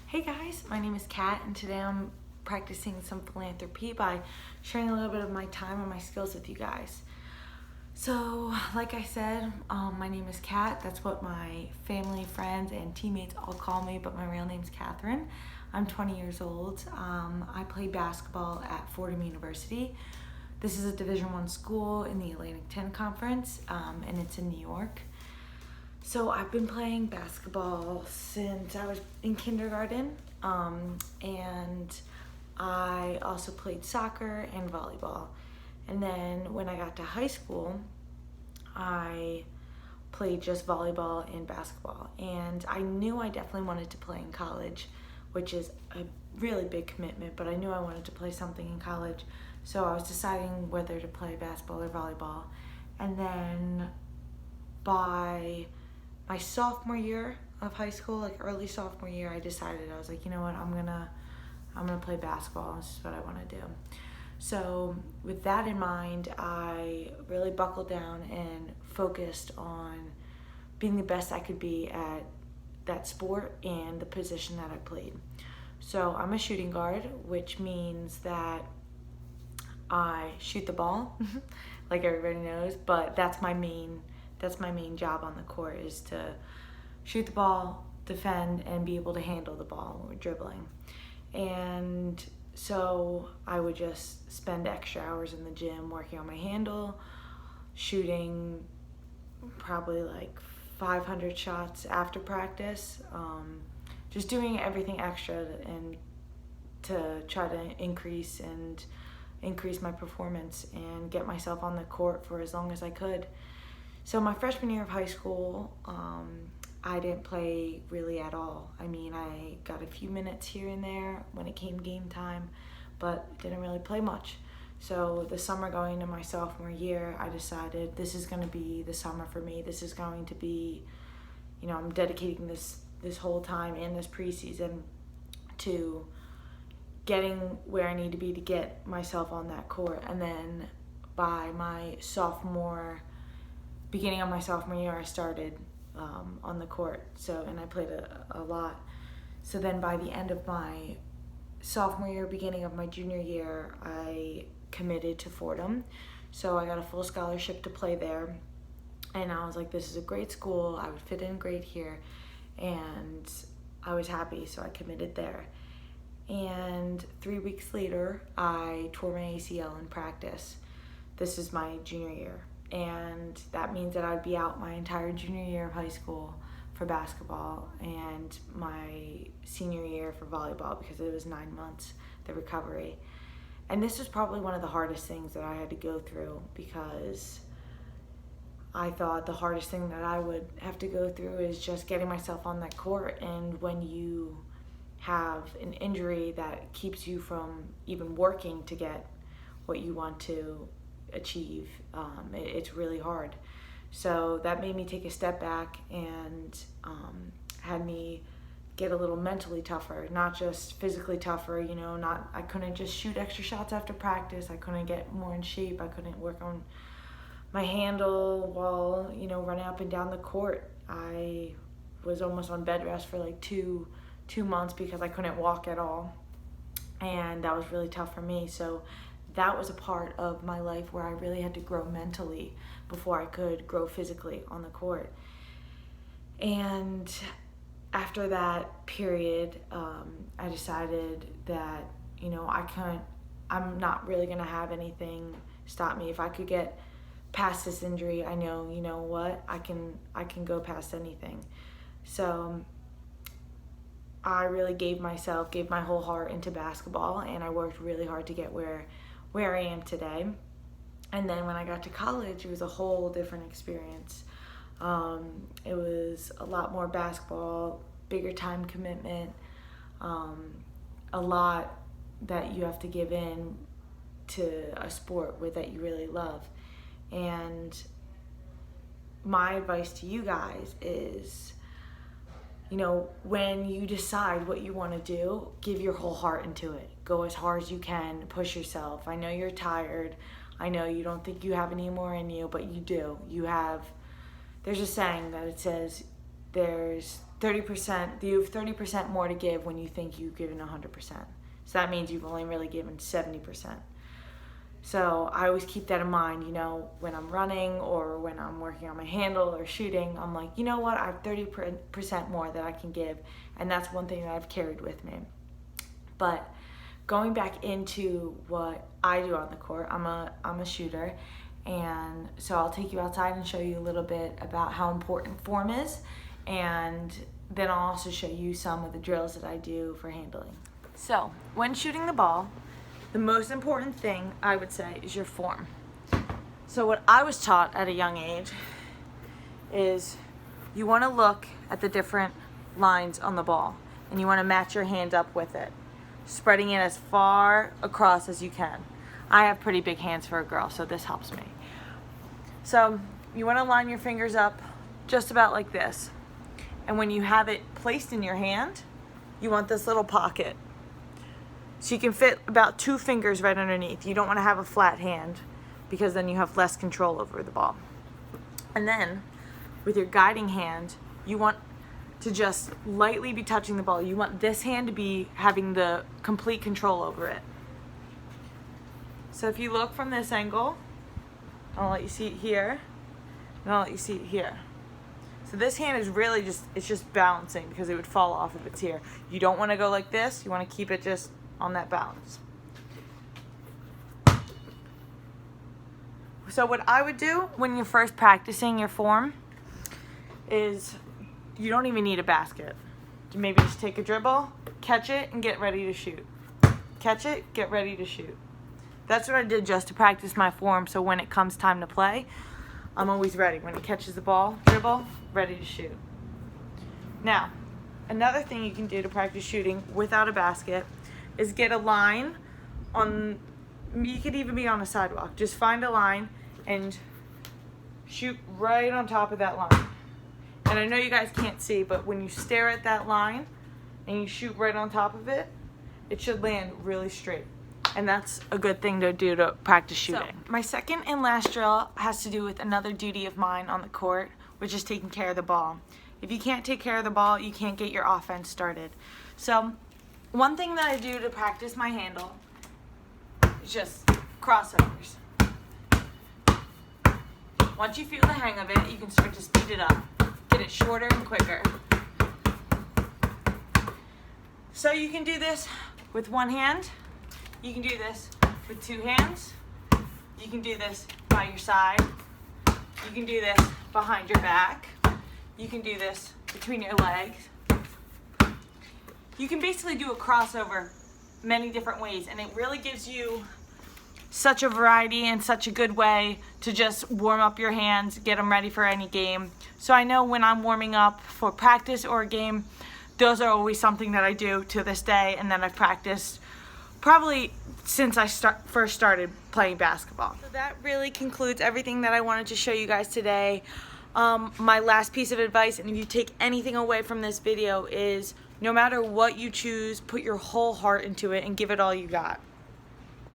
Hey guys, my name is Kat, and today I'm practicing some philanthropy by sharing a little bit of my time and my skills with you guys. So, like I said, my name is Kat. That's what my family, friends, and teammates all call me, but my real name's Catherine. I'm 20 years old. I play basketball at Fordham University. This is a Division I school in the Atlantic 10 Conference, and it's in New York. So I've been playing basketball since I was in kindergarten, and I also played soccer and volleyball. And then when I got to high school, I played just volleyball and basketball. And I knew I definitely wanted to play in college, which is a really big commitment, but I knew I wanted to play something in college. So I was deciding whether to play basketball or volleyball. And then by my sophomore year of high school, like early sophomore year, I decided, I was like, you know what, I'm gonna play basketball. This is what I want to do. So with that in mind, I really buckled down and focused on being the best I could be at that sport and the position that I played. So I'm a shooting guard, which means that I shoot the ball, like everybody knows, but that's my main job on the court, is to shoot the ball, defend, and be able to handle the ball when we're dribbling. And so I would just spend extra hours in the gym working on my handle, shooting probably like 500 shots after practice, just doing everything extra and to try to increase my performance and get myself on the court for as long as I could. So my freshman year of high school, I didn't play really at all. I mean, I got a few minutes here and there when it came game time, but didn't really play much. So the summer going into my sophomore year, I decided this is going to be the summer for me. This is going to be, I'm dedicating this whole time and this preseason to getting where I need to be to get myself on that court. And then by my beginning of my sophomore year, I started on the court. And I played a lot. So then by the end of my sophomore year, beginning of my junior year, I committed to Fordham. So I got a full scholarship to play there. And I was like, this is a great school. I would fit in great here. And I was happy, so I committed there. And 3 weeks later, I tore my ACL in practice. This is my junior year. And that means that I'd be out my entire junior year of high school for basketball and my senior year for volleyball, because it was 9 months, the recovery. And this was probably one of the hardest things that I had to go through, because I thought the hardest thing that I would have to go through is just getting myself on that court. And when you have an injury that keeps you from even working to get what you want to achieve, it's really hard. So that made me take a step back and had me get a little mentally tougher, not just physically tougher. I couldn't just shoot extra shots after practice. I couldn't get more in shape. I couldn't work on my handle while running up and down the court. I was almost on bed rest for like two months because I couldn't walk at all, and that was really tough for me. So that was a part of my life where I really had to grow mentally before I could grow physically on the court. And after that period, I decided that, I'm not really gonna have anything stop me. If I could get past this injury, I know, what, I can go past anything. So I really gave my whole heart into basketball, and I worked really hard to get where I am today. And then when I got to college, it was a whole different experience. It was a lot more basketball, bigger time commitment, a lot that you have to give in to a sport that you really love. And my advice to you guys is, when you decide what you want to do, give your whole heart into it. Go as hard as you can, push yourself. I know you're tired. I know you don't think you have any more in you, but you do. There's a saying that it says there's 30%, you have 30% more to give when you think you've given 100%. So that means you've only really given 70%. So I always keep that in mind, you know, when I'm running or when I'm working on my handle or shooting. I'm like, you know what, I have 30% more that I can give, and that's one thing that I've carried with me. But going back into what I do on the court, I'm a shooter, and so I'll take you outside and show you a little bit about how important form is, and then I'll also show you some of the drills that I do for handling. So when shooting the ball, the most important thing I would say is your form. So what I was taught at a young age is you want to look at the different lines on the ball and you want to match your hand up with it, spreading it as far across as you can. I have pretty big hands for a girl, so this helps me. So you want to line your fingers up just about like this. And when you have it placed in your hand, you want this little pocket. So you can fit about 2 fingers right underneath. You don't want to have a flat hand because then you have less control over the ball. And then with your guiding hand, you want to just lightly be touching the ball. You want this hand to be having the complete control over it. So if you look from this angle, I'll let you see it here, and I'll let you see it here. So this hand is really it's just balancing because it would fall off if it's here. You don't want to go like this. You want to keep it just on that balance. So what I would do when you're first practicing your form is you don't even need a basket. You maybe just take a dribble, catch it, and get ready to shoot. Catch it, get ready to shoot. That's what I did just to practice my form, so when it comes time to play, I'm always ready. When it catches the ball, dribble, ready to shoot. Now, another thing you can do to practice shooting without a basket is get a line on, you could even be on a sidewalk. Just find a line and shoot right on top of that line. And I know you guys can't see, but when you stare at that line and you shoot right on top of it, it should land really straight. And that's a good thing to do to practice shooting. So, my second and last drill has to do with another duty of mine on the court, which is taking care of the ball. If you can't take care of the ball, you can't get your offense started. So one thing that I do to practice my handle is just crossovers. Once you feel the hang of it, you can start to speed it up. Get it shorter and quicker. So you can do this with one hand. You can do this with 2 hands. You can do this by your side. You can do this behind your back. You can do this between your legs. You can basically do a crossover many different ways, and it really gives you such a variety and such a good way to just warm up your hands, get them ready for any game. So I know when I'm warming up for practice or a game, those are always something that I do to this day, and then I've practiced probably since I first started playing basketball. So that really concludes everything that I wanted to show you guys today. My last piece of advice, and if you take anything away from this video, is no matter what you choose, put your whole heart into it and give it all you got.